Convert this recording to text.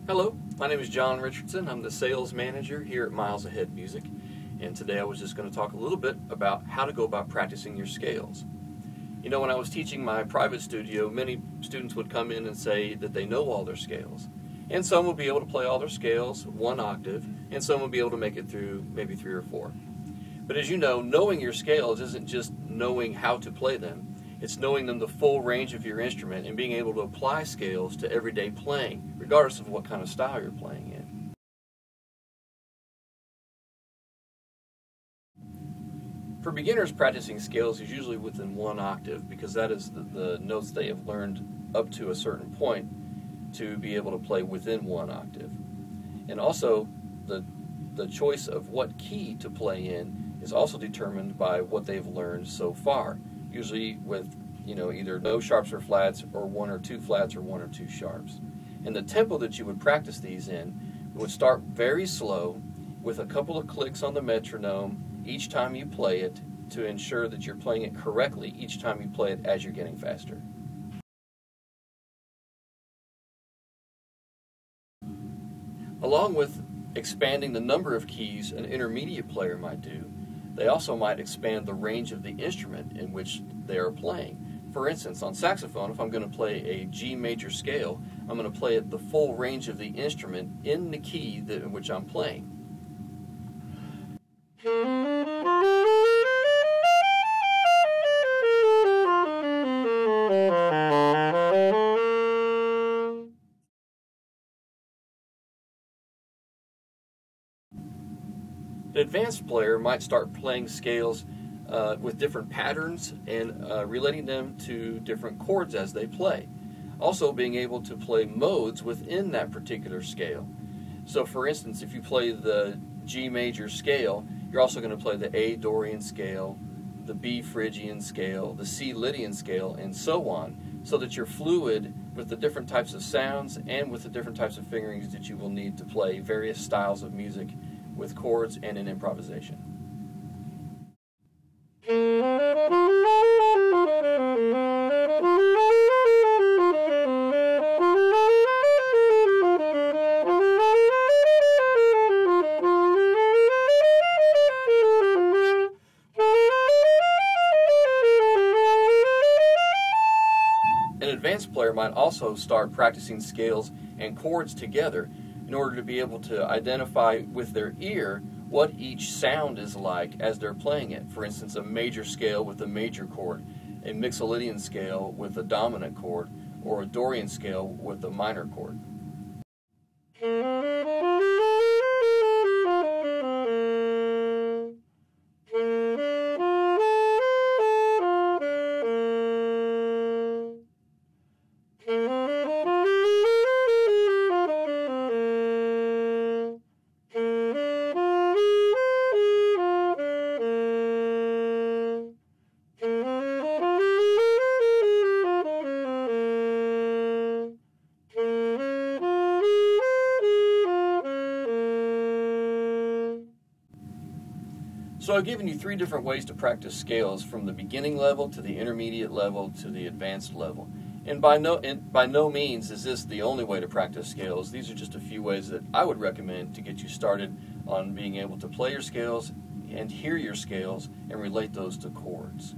Hello, my name is John Richardson. I'm the sales manager here at Miles Ahead Music, and today I was just going to talk a little bit about how to go about practicing your scales. You know, when I was teaching my private studio, many students would come in and say that they know all their scales, and some would be able to play all their scales one octave, and some would be able to make it through maybe 3 or 4. But as you know, knowing your scales isn't just knowing how to play them. It's knowing them the full range of your instrument and being able to apply scales to everyday playing, regardless of what kind of style you're playing in. For beginners, practicing scales is usually within 1 octave because that is the notes they have learned up to a certain point to be able to play within 1 octave. And also, the choice of what key to play in is also determined by what they've learned so far. Usually with, either no sharps or flats, or 1 or 2 flats, or 1 or 2 sharps. And the tempo that you would practice these in would start very slow with a couple of clicks on the metronome each time you play it to ensure that you're playing it correctly each time you play it as you're getting faster. Along with expanding the number of keys an intermediate player might do, they also might expand the range of the instrument in which they are playing. For instance, on saxophone, if I'm going to play a G major scale, I'm going to play it the full range of the instrument in the key in which I'm playing. An advanced player might start playing scales with different patterns and relating them to different chords as they play. Also being able to play modes within that particular scale. So for instance, if you play the G major scale, you're also going to play the A Dorian scale, the B Phrygian scale, the C Lydian scale, and so on, so that you're fluid with the different types of sounds and with the different types of fingerings that you will need to play various styles of music with chords and in improvisation. An advanced player might also start practicing scales and chords together in order to be able to identify with their ear what each sound is like as they're playing it. For instance, a major scale with a major chord, a Mixolydian scale with a dominant chord, or a Dorian scale with a minor chord. So I've given you 3 different ways to practice scales, from the beginning level to the intermediate level to the advanced level. And by no means is this the only way to practice scales. These are just a few ways that I would recommend to get you started on being able to play your scales and hear your scales and relate those to chords.